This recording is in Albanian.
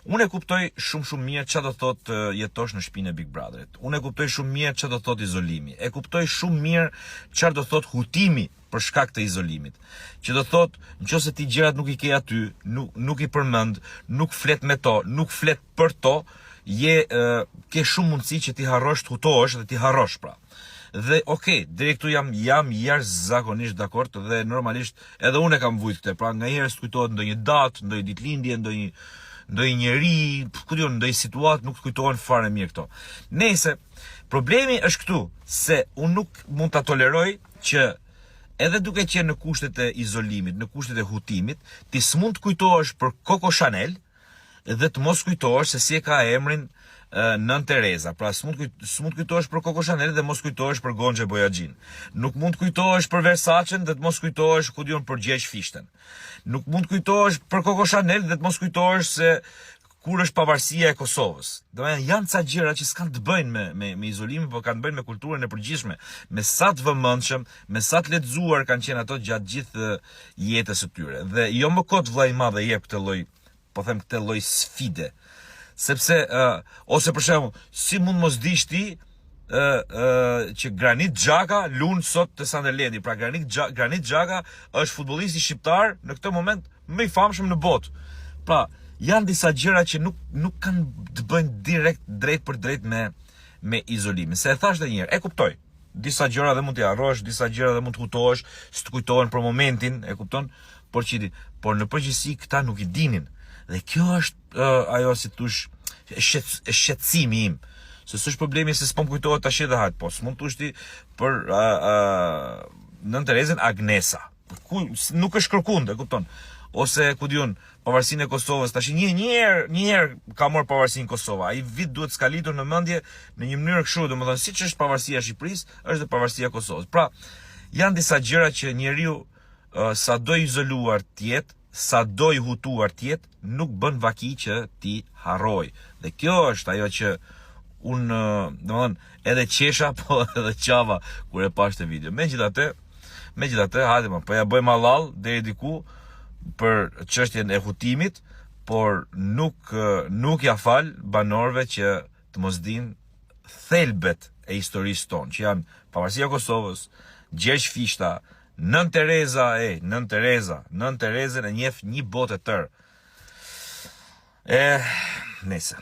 Unë e kuptoj shumë mirë çfarë do thotë jetosh në shtëpinë e Big Brotherit. Unë e kuptoj shumë mirë çfarë do thotë izolimi. E kuptoj shumë mirë çfarë do thotë hutimi për shkak të izolimit. Që do thotë, nëse ti gjërat nuk i ke aty, nuk i përmend, nuk flet me to, nuk flet për to, ke shumë mundësi që ti harrosh të hutohesh dhe ti harrosh pra. Dhe deri këtu jam jashtëzakonisht dakord dhe normalisht edhe unë e kam vujt këtë. Pra nganjëherë kujtohet ndonjë datë, ndonjë ditëlindje, ndonjë njerëj, ndonjë situatë nuk kujtohen fare mirë këto. Nëse problemi është këtu se unë nuk mund ta toleroj që edhe duke qenë në kushtet e izolimit, në kushtet e hutimit, ti s'mund të kujtohesh për Coco Chanel dhe të mos kujtohesh se si e ka emrin Nën Tereza. Pra s'mund kujtohesh për Coco Chanel dhe mos kujtohesh për Gonxhe Bojaxhin. Nuk mund kujtohesh për Versace dhe të mos kujtohesh për Gjergj Fishten. Nuk mund kujtohesh për Coco Chanel dhe të mos kujtohesh se kur është pavarësia e Kosovës. Domethënë janë ca gjëra që s'kan të bëjnë me izolimin, por kanë të bëjnë me kulturën e përgjithshme, me sa të vëmendshëm, me sa të lexuar kanë qenë ato gjatë gjithë jetës së tyre. Dhe jo më kot vllai i madh e jep këtë lloj sfide. Sepse ose për shembull, si mund mos dish ti që Granit Xhaka lun sot te Sunderlandi. Pra Granit Xhaka është futbollisti shqiptar në këtë moment më i famshëm në botë. Pra janë disa gjëra që nuk kanë të bëjnë direkt drejt për drejt me izolimin. Se e thash edhe një herë, e kuptoj. Disa gjëra dhe mund t'i harrosh, disa gjëra dhe mund të hutohesh, s'të kujtohen për momentin, e kupton? Por në përgjithësi këta nuk i dinin. Dhe kjo është ajo si thosh shqetësimi im. Se s'është problemi se s'po më kujtohet tash edhe hajt, po s'mund thosh ti për Nën Terezën Agnesa. Nuk është kërkund, e kupton? Ose ku diun, pavarësinë e Kosovës, tash një herë ka marrë pavarësinë Kosova. Ai vit duhet skalitur në mendje në një mënyrë kështu, domethënë siç është pavarësia e Shqipërisë, është dhe pavarësia e Kosovës. Pra, janë disa gjëra që njeriu sado i izoluar të jetë, sado i hutuar të jetë, nuk bën vaki që ti harroj. Dhe kjo është ajo që unë, domethënë, edhe qesha, po edhe qava kur e pash të video. Megjithatë, hajde më, po ja bëjmë halal deri diku për çështjen e hutimit, por nuk ja fal banorëve që të mos dinë thelbet e historisë tonë, që janë pavarësia e Kosovës, Gjergj Fishta, Nën Terezën e njeh një botë e tërë. Nëse